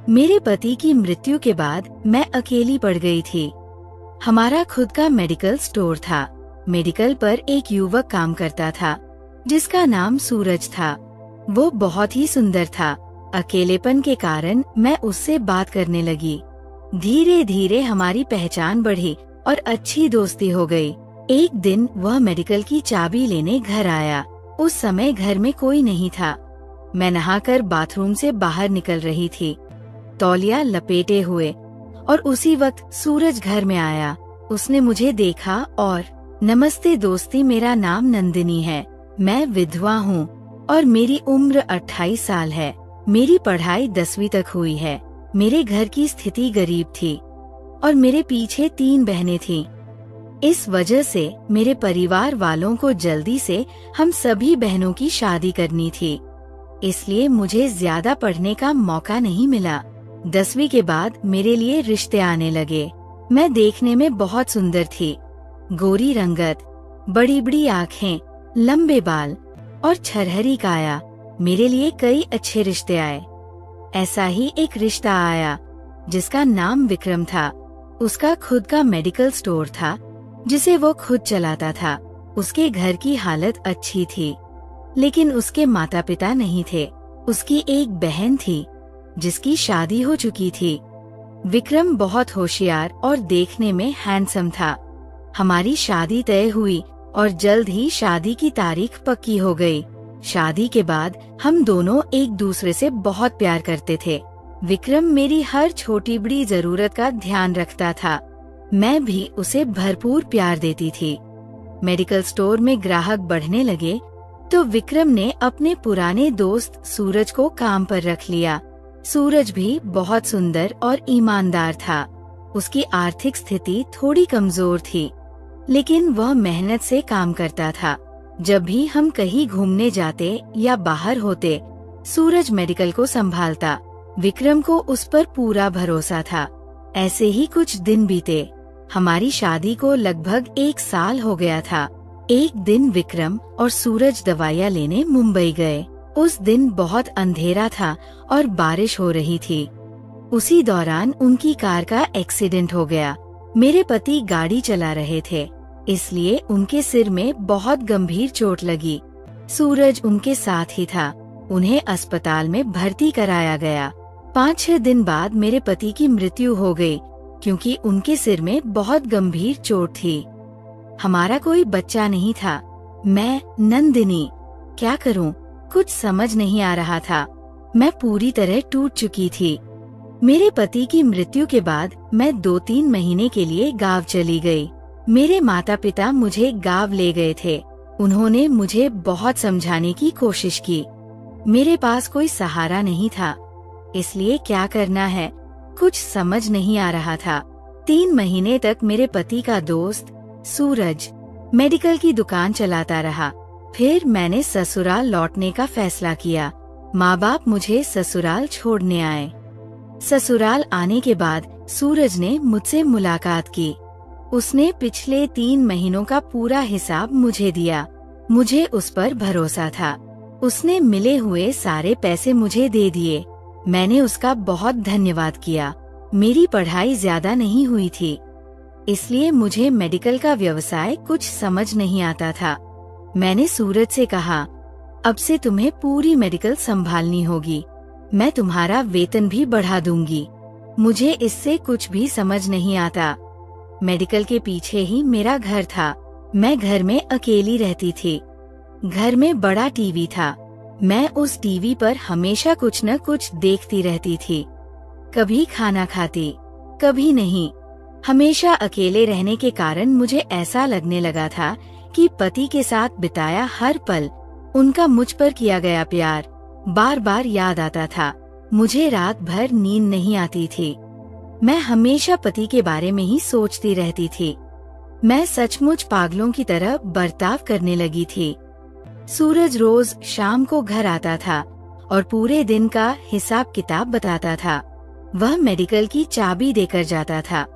मेरे पति की मृत्यु के बाद मैं अकेली पड़ गई थी। हमारा खुद का मेडिकल स्टोर था। मेडिकल पर एक युवक काम करता था जिसका नाम सूरज था। वो बहुत ही सुंदर था। अकेलेपन के कारण मैं उससे बात करने लगी। धीरे धीरे हमारी पहचान बढ़ी और अच्छी दोस्ती हो गई। एक दिन वह मेडिकल की चाबी लेने घर आया। उस समय घर में कोई नहीं था। मैं नहाकर बाथरूम से बाहर निकल रही थी, तौलिया लपेटे हुए, और उसी वक्त सूरज घर में आया। उसने मुझे देखा और नमस्ते दोस्ती, मेरा नाम नंदिनी है। मैं विधवा हूँ और मेरी उम्र 28 साल है। मेरी पढ़ाई 10वीं तक हुई है। मेरे घर की स्थिति गरीब थी और मेरे पीछे 3 बहनें थीं। इस वजह से मेरे परिवार वालों को जल्दी से हम सभी बहनों की शादी करनी थी, इसलिए मुझे ज्यादा पढ़ने का मौका नहीं मिला। 10वीं के बाद मेरे लिए रिश्ते आने लगे। मैं देखने में बहुत सुंदर थी। गोरी रंगत, बड़ी बड़ी आँखें, लंबे बाल और छरहरी काया। मेरे लिए कई अच्छे रिश्ते आए। ऐसा ही एक रिश्ता आया जिसका नाम विक्रम था। उसका खुद का मेडिकल स्टोर था जिसे वो खुद चलाता था। उसके घर की हालत अच्छी थी, लेकिन उसके माता पिता नहीं थे। उसकी एक बहन थी जिसकी शादी हो चुकी थी। विक्रम बहुत होशियार और देखने में हैंडसम था। हमारी शादी तय हुई और जल्द ही शादी की तारीख पक्की हो गई। शादी के बाद हम दोनों एक दूसरे से बहुत प्यार करते थे। विक्रम मेरी हर छोटी बड़ी जरूरत का ध्यान रखता था। मैं भी उसे भरपूर प्यार देती थी। मेडिकल स्टोर में ग्राहक बढ़ने लगे तो विक्रम ने अपने पुराने दोस्त सूरज को काम पर रख लिया। सूरज भी बहुत सुंदर और ईमानदार था। उसकी आर्थिक स्थिति थोड़ी कमजोर थी, लेकिन वह मेहनत से काम करता था। जब भी हम कहीं घूमने जाते या बाहर होते, सूरज मेडिकल को संभालता। विक्रम को उस पर पूरा भरोसा था। ऐसे ही कुछ दिन बीते। हमारी शादी को लगभग 1 साल हो गया था। एक दिन विक्रम और सूरज दवाइयाँ लेने मुंबई गए। उस दिन बहुत अंधेरा था और बारिश हो रही थी। उसी दौरान उनकी कार का एक्सीडेंट हो गया। मेरे पति गाड़ी चला रहे थे, इसलिए उनके सिर में बहुत गंभीर चोट लगी। सूरज उनके साथ ही था। उन्हें अस्पताल में भर्ती कराया गया। 5-6 दिन बाद मेरे पति की मृत्यु हो गई क्योंकि उनके सिर में बहुत गंभीर चोट थी। हमारा कोई बच्चा नहीं था। मैं नंदिनी क्या करूं? कुछ समझ नहीं आ रहा था। मैं पूरी तरह टूट चुकी थी। मेरे पति की मृत्यु के बाद मैं 2-3 महीने के लिए गांव चली गई। मेरे माता पिता मुझे गांव ले गए थे। उन्होंने मुझे बहुत समझाने की कोशिश की। मेरे पास कोई सहारा नहीं था, इसलिए क्या करना है कुछ समझ नहीं आ रहा था। 3 महीने तक मेरे पति का दोस्त सूरज मेडिकल की दुकान चलाता रहा। फिर मैंने ससुराल लौटने का फैसला किया। माँ बाप मुझे ससुराल छोड़ने आए। ससुराल आने के बाद सूरज ने मुझसे मुलाकात की। उसने पिछले 3 महीनों का पूरा हिसाब मुझे दिया। मुझे उस पर भरोसा था। उसने मिले हुए सारे पैसे मुझे दे दिए। मैंने उसका बहुत धन्यवाद किया। मेरी पढ़ाई ज्यादा नहीं हुई थी, इसलिए मुझे मेडिकल का व्यवसाय कुछ समझ नहीं आता था। मैंने सूरज से कहा, अब से तुम्हें पूरी मेडिकल संभालनी होगी। मैं तुम्हारा वेतन भी बढ़ा दूंगी। मुझे इससे कुछ भी समझ नहीं आता। मेडिकल के पीछे ही मेरा घर था। मैं घर में अकेली रहती थी। घर में बड़ा टीवी था। मैं उस टीवी पर हमेशा कुछ न कुछ देखती रहती थी। कभी खाना खाती, कभी नहीं। हमेशा अकेले रहने के कारण मुझे ऐसा लगने लगा था कि पति के साथ बिताया हर पल, उनका मुझ पर किया गया प्यार बार बार याद आता था। मुझे रात भर नींद नहीं आती थी। मैं हमेशा पति के बारे में ही सोचती रहती थी। मैं सचमुच पागलों की तरह बर्ताव करने लगी थी। सूरज रोज शाम को घर आता था और पूरे दिन का हिसाब किताब बताता था। वह मेडिकल की चाबी देकर जाता था।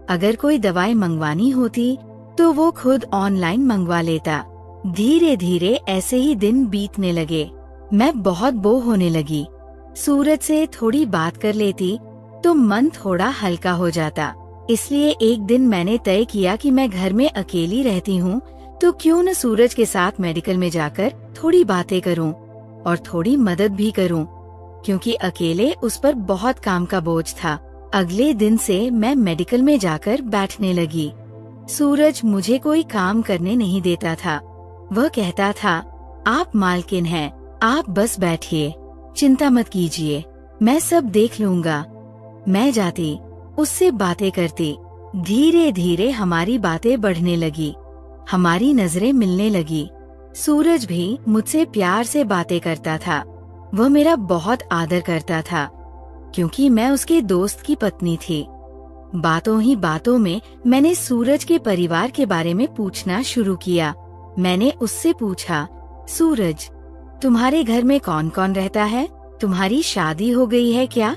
अगर कोई दवाई मंगवानी होती तो वो खुद ऑनलाइन मंगवा लेता। धीरे धीरे ऐसे ही दिन बीतने लगे। मैं बहुत बोर होने लगी। सूरज से थोड़ी बात कर लेती तो मन थोड़ा हल्का हो जाता। इसलिए एक दिन मैंने तय किया कि मैं घर में अकेली रहती हूँ तो क्यों न सूरज के साथ मेडिकल में जाकर थोड़ी बातें करूँ और थोड़ी मदद भी करूँ, क्योंकि अकेले उस पर बहुत काम का बोझ था। अगले दिन से मैं मेडिकल में जाकर बैठने लगी। सूरज मुझे कोई काम करने नहीं देता था। वह कहता था, आप मालकिन हैं, आप बस बैठिए, चिंता मत कीजिए, मैं सब देख लूँगा। मैं जाती, उससे बातें करती। धीरे धीरे हमारी बातें बढ़ने लगी, हमारी नजरें मिलने लगी। सूरज भी मुझसे प्यार से बातें करता था। वह मेरा बहुत आदर करता था, क्योंकि मैं उसके दोस्त की पत्नी थी। बातों ही बातों में मैंने सूरज के परिवार के बारे में पूछना शुरू किया। मैंने उससे पूछा, सूरज, तुम्हारे घर में कौन कौन रहता है? तुम्हारी शादी हो गई है क्या?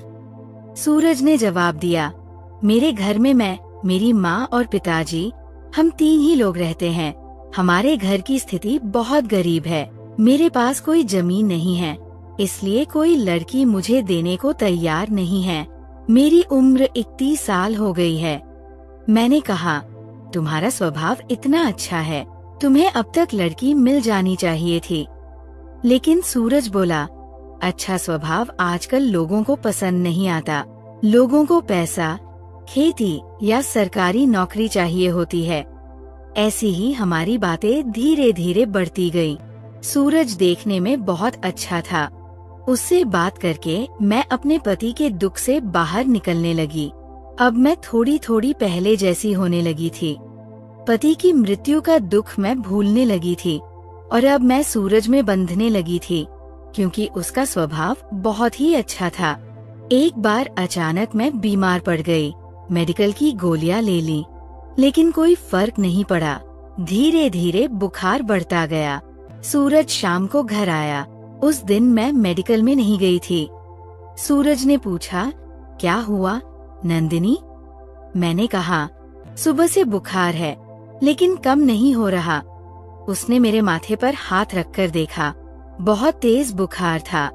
सूरज ने जवाब दिया, मेरे घर में मैं, मेरी माँ और पिताजी, हम 3 ही लोग रहते हैं। हमारे घर की स्थिति बहुत गरीब है। मेरे पास कोई जमीन नहीं है, इसलिए कोई लड़की मुझे देने को तैयार नहीं है। मेरी उम्र 31 साल हो गई है। मैंने कहा, तुम्हारा स्वभाव इतना अच्छा है, तुम्हें अब तक लड़की मिल जानी चाहिए थी। लेकिन सूरज बोला, अच्छा स्वभाव आजकल लोगों को पसंद नहीं आता। लोगों को पैसा, खेती या सरकारी नौकरी चाहिए होती है। ऐसी ही हमारी बातें धीरे धीरे बढ़ती गई। सूरज देखने में बहुत अच्छा था। उससे बात करके मैं अपने पति के दुख से बाहर निकलने लगी। अब मैं थोड़ी थोड़ी पहले जैसी होने लगी थी। पति की मृत्यु का दुख मैं भूलने लगी थी और अब मैं सूरज में बंधने लगी थी, क्योंकि उसका स्वभाव बहुत ही अच्छा था। एक बार अचानक मैं बीमार पड़ गई। मेडिकल की गोलियां ले ली, लेकिन कोई फर्क नहीं पड़ा। धीरे धीरे बुखार बढ़ता गया। सूरज शाम को घर आया। उस दिन मैं मेडिकल में नहीं गई थी। सूरज ने पूछा, क्या हुआ नंदिनी? मैंने कहा, सुबह से बुखार है, लेकिन कम नहीं हो रहा। उसने मेरे माथे पर हाथ रखकर देखा। बहुत तेज बुखार था।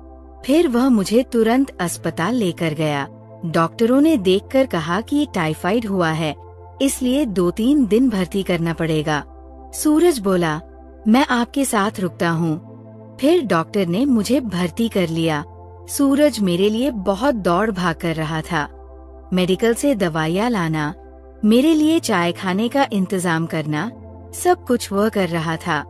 फिर वह मुझे तुरंत अस्पताल लेकर गया। डॉक्टरों ने देखकर कहा कि टाइफाइड हुआ है, इसलिए 2-3 दिन भर्ती करना पड़ेगा। सूरज बोला, मैं आपके साथ रुकता हूँ। फिर डॉक्टर ने मुझे भर्ती कर लिया। सूरज मेरे लिए बहुत दौड़ भाग कर रहा था। मेडिकल से दवाइयाँ लाना, मेरे लिए चाय खाने का इंतजाम करना, सब कुछ वह कर रहा था।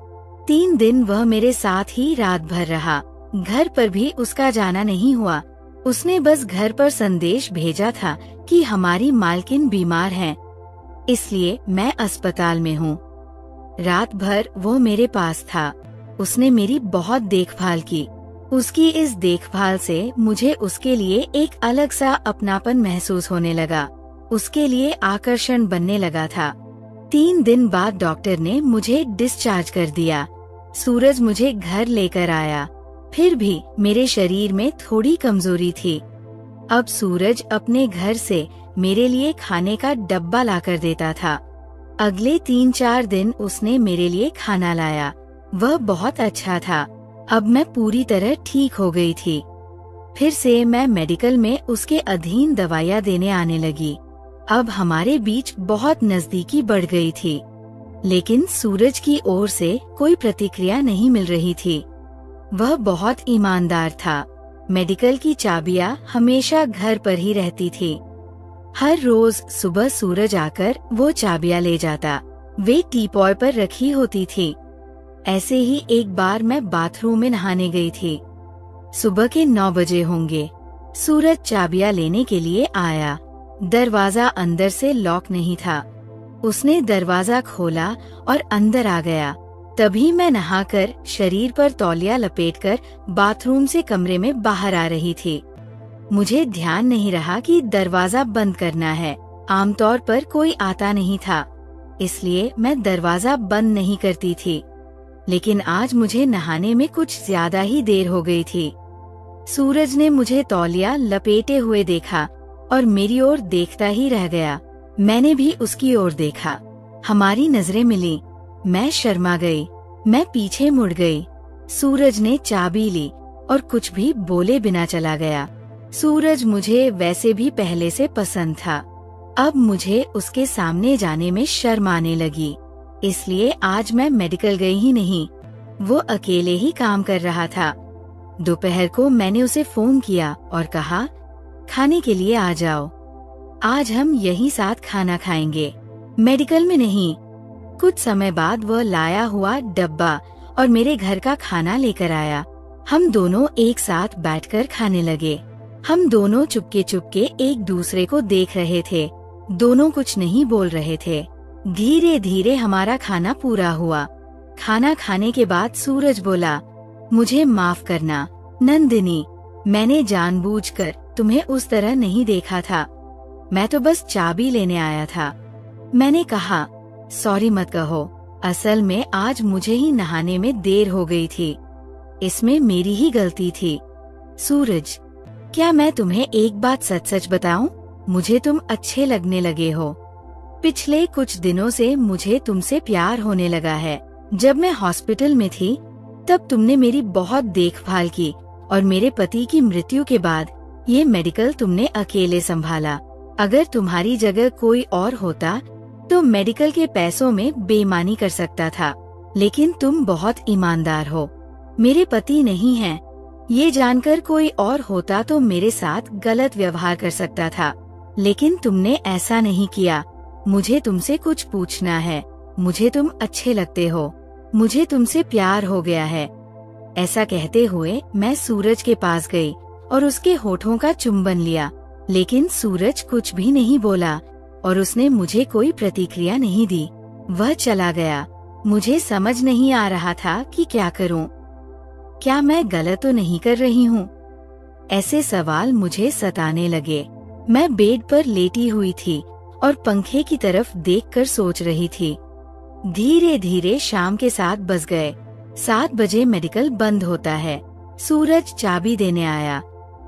3 दिन वह मेरे साथ ही रात भर रहा। घर पर भी उसका जाना नहीं हुआ। उसने बस घर पर संदेश भेजा था कि हमारी मालकिन बीमार है, इसलिए मैं अस्पताल में हूँ। रात भर वो मेरे पास था। उसने मेरी बहुत देखभाल की। उसकी इस देखभाल से मुझे उसके लिए एक अलग सा अपनापन महसूस होने लगा। उसके लिए आकर्षण बनने लगा था। 3 दिन बाद डॉक्टर ने मुझे डिस्चार्ज कर दिया। सूरज मुझे घर लेकर आया। फिर भी मेरे शरीर में थोड़ी कमजोरी थी। अब सूरज अपने घर से मेरे लिए खाने का डब्बा लाकर देता था। अगले 3-4 दिन उसने मेरे लिए खाना लाया। वह बहुत अच्छा था। अब मैं पूरी तरह ठीक हो गई थी। फिर से मैं मेडिकल में उसके अधीन दवाइयाँ देने आने लगी। अब हमारे बीच बहुत नजदीकी बढ़ गई थी, लेकिन सूरज की ओर से कोई प्रतिक्रिया नहीं मिल रही थी। वह बहुत ईमानदार था। मेडिकल की चाबियां हमेशा घर पर ही रहती थी। हर रोज सुबह सूरज आकर वो चाबियां ले जाता। वे टीपॉय पर रखी होती थी। ऐसे ही एक बार मैं बाथरूम में नहाने गई थी। सुबह के 9 बजे होंगे। सूरज चाबियां लेने के लिए आया। दरवाजा अंदर से लॉक नहीं था। उसने दरवाजा खोला और अंदर आ गया। तभी मैं नहाकर शरीर पर तौलिया लपेटकर बाथरूम से कमरे में बाहर आ रही थी। मुझे ध्यान नहीं रहा कि दरवाजा बंद करना है। आमतौर पर कोई आता नहीं था, इसलिए मैं दरवाजा बंद नहीं करती थी। लेकिन आज मुझे नहाने में कुछ ज्यादा ही देर हो गई थी। सूरज ने मुझे तौलिया लपेटे हुए देखा और मेरी ओर देखता ही रह गया। मैंने भी उसकी ओर देखा। हमारी नजरें मिली। मैं शर्मा गई। मैं पीछे मुड़ गई। सूरज ने चाबी ली और कुछ भी बोले बिना चला गया। सूरज मुझे वैसे भी पहले से पसंद था, अब मुझे उसके सामने जाने में शर्म आने लगी, इसलिए आज मैं मेडिकल गई ही नहीं। वो अकेले ही काम कर रहा था। दोपहर को मैंने उसे फोन किया और कहा, खाने के लिए आ जाओ, आज हम यहीं साथ खाना खाएंगे, मेडिकल में नहीं। कुछ समय बाद वह लाया हुआ डब्बा और मेरे घर का खाना लेकर आया। हम दोनों एक साथ बैठकर खाने लगे। हम दोनों चुपके चुपके एक दूसरे को देख रहे थे, दोनों कुछ नहीं बोल रहे थे। धीरे धीरे हमारा खाना पूरा हुआ। खाना खाने के बाद सूरज बोला, मुझे माफ करना नंदिनी, मैंने जानबूझकर तुम्हें उस तरह नहीं देखा था, मैं तो बस चाबी लेने आया था। मैंने कहा, सॉरी मत कहो, असल में आज मुझे ही नहाने में देर हो गई थी, इसमें मेरी ही गलती थी। सूरज, क्या मैं तुम्हें एक बात सच सच बताऊं? मुझे तुम अच्छे लगने लगे हो। पिछले कुछ दिनों से मुझे तुमसे प्यार होने लगा है। जब मैं हॉस्पिटल में थी तब तुमने मेरी बहुत देखभाल की और मेरे पति की मृत्यु के बाद ये मेडिकल तुमने अकेले संभाला। अगर तुम्हारी जगह कोई और होता तो मेडिकल के पैसों में बेईमानी कर सकता था, लेकिन तुम बहुत ईमानदार हो, मेरे पति नहीं हैं। ये जानकर कोई और होता तो मेरे साथ गलत व्यवहार कर सकता था, लेकिन तुमने ऐसा नहीं किया। मुझे तुमसे कुछ पूछना है, मुझे तुम अच्छे लगते हो, मुझे तुमसे प्यार हो गया है। ऐसा कहते हुए मैं सूरज के पास गई और उसके होठों का चुंबन लिया, लेकिन सूरज कुछ भी नहीं बोला और उसने मुझे कोई प्रतिक्रिया नहीं दी। वह चला गया। मुझे समझ नहीं आ रहा था कि क्या करूं। क्या मैं गलत तो नहीं कर रही हूं? ऐसे सवाल मुझे सताने लगे। मैं बेड पर लेटी हुई थी और पंखे की तरफ देखकर सोच रही थी। धीरे धीरे शाम के 7 बज गए। 7 बजे मेडिकल बंद होता है। सूरज चाबी देने आया,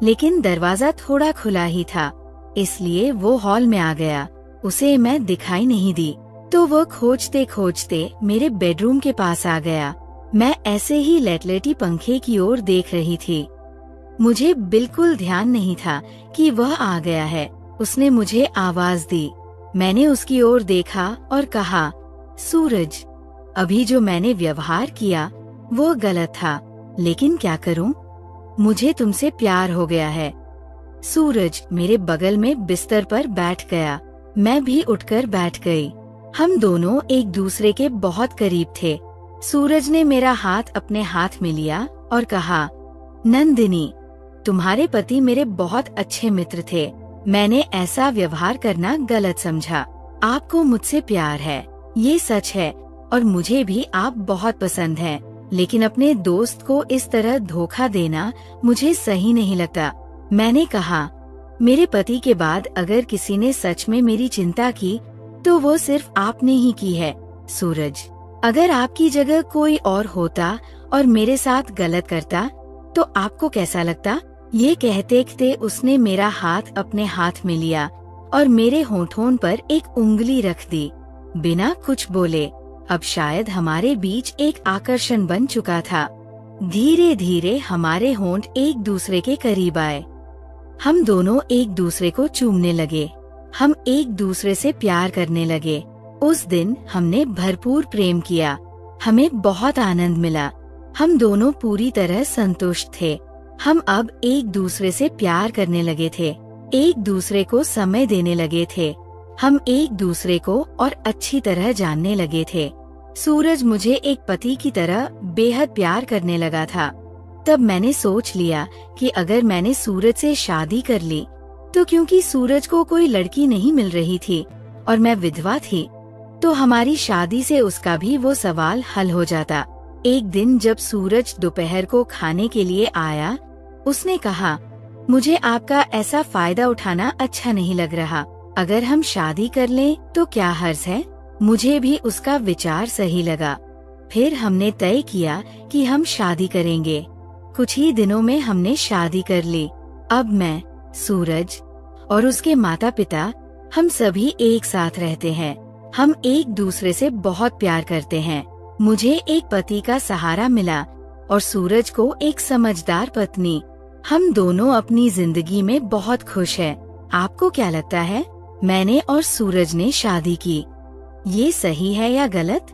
लेकिन दरवाजा थोड़ा खुला ही था, इसलिए वो हॉल में आ गया। उसे मैं दिखाई नहीं दी, तो वो खोजते खोजते मेरे बेडरूम के पास आ गया। मैं ऐसे ही लेटलेटी पंखे की ओर देख रही थी। मुझे बिल्कुल ध्यान नहीं था कि वह आ गया है। उसने मुझे आवाज दी। मैंने उसकी ओर देखा और कहा, सूरज, अभी जो मैंने व्यवहार किया वो गलत था, लेकिन क्या करूं? मुझे तुमसे प्यार हो गया है। सूरज मेरे बगल में बिस्तर पर बैठ गया। मैं भी उठकर बैठ गई। हम दोनों एक दूसरे के बहुत करीब थे। सूरज ने मेरा हाथ अपने हाथ में लिया और कहा, नंदिनी, तुम्हारे पति मेरे बहुत अच्छे मित्र थे। मैंने ऐसा व्यवहार करना गलत समझा। आपको मुझसे प्यार है, ये सच है, और मुझे भी आप बहुत पसंद हैं, लेकिन अपने दोस्त को इस तरह धोखा देना मुझे सही नहीं लगता। मैंने कहा, मेरे पति के बाद अगर किसी ने सच में मेरी चिंता की तो वो सिर्फ आपने ही की है। सूरज, अगर आपकी जगह कोई और होता और मेरे साथ गलत करता तो आपको कैसा लगता? ये कहते कहते उसने मेरा हाथ अपने हाथ में लिया और मेरे होठों पर एक उंगली रख दी, बिना कुछ बोले। अब शायद हमारे बीच एक आकर्षण बन चुका था। धीरे धीरे हमारे होंठ एक दूसरे के करीब आए। हम दोनों एक दूसरे को चूमने लगे। हम एक दूसरे से प्यार करने लगे। उस दिन हमने भरपूर प्रेम किया। हमें बहुत आनंद मिला। हम दोनों पूरी तरह संतुष्ट थे। हम अब एक दूसरे से प्यार करने लगे थे, एक दूसरे को समय देने लगे थे। हम एक दूसरे को और अच्छी तरह जानने लगे थे। सूरज मुझे एक पति की तरह बेहद प्यार करने लगा था। तब मैंने सोच लिया कि अगर मैंने सूरज से शादी कर ली तो क्योंकि सूरज को कोई लड़की नहीं मिल रही थी और मैं विधवा थी, तो हमारी शादी से उसका भी वो सवाल हल हो जाता। एक दिन जब सूरज दोपहर को खाने के लिए आया, उसने कहा, मुझे आपका ऐसा फायदा उठाना अच्छा नहीं लग रहा। अगर हम शादी कर लें तो क्या हर्ज है? मुझे भी उसका विचार सही लगा। फिर हमने तय किया कि हम शादी करेंगे। कुछ ही दिनों में हमने शादी कर ली। अब मैं, सूरज और उसके माता पिता, हम सभी एक साथ रहते हैं। हम एक दूसरे से बहुत प्यार करते हैं। मुझे एक पति का सहारा मिला और सूरज को एक समझदार पत्नी। हम दोनों अपनी जिंदगी में बहुत खुश हैं। आपको क्या लगता है? मैंने और सूरज ने शादी की, ये सही है या गलत?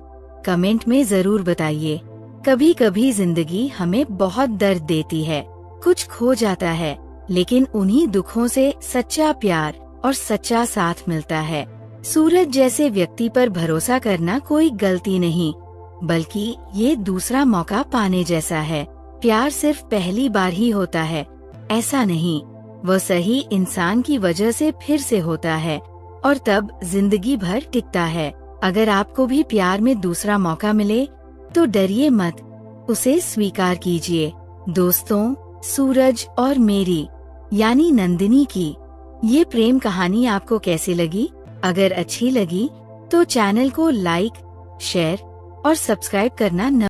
कमेंट में जरूर बताइए। कभी कभी जिंदगी हमें बहुत दर्द देती है, कुछ खो जाता है, लेकिन उन्हीं दुखों से सच्चा प्यार और सच्चा साथ मिलता है। सूरज जैसे व्यक्ति पर भरोसा करना कोई गलती नहीं, बल्कि ये दूसरा मौका पाने जैसा है। प्यार सिर्फ पहली बार ही होता है, ऐसा नहीं, वह सही इंसान की वजह से फिर से होता है और तब जिंदगी भर टिकता है। अगर आपको भी प्यार में दूसरा मौका मिले तो डरिए मत, उसे स्वीकार कीजिए। दोस्तों, सूरज और मेरी यानी नंदिनी की ये प्रेम कहानी आपको कैसी लगी? अगर अच्छी लगी तो चैनल को लाइक, शेयर और सब्सक्राइब करना न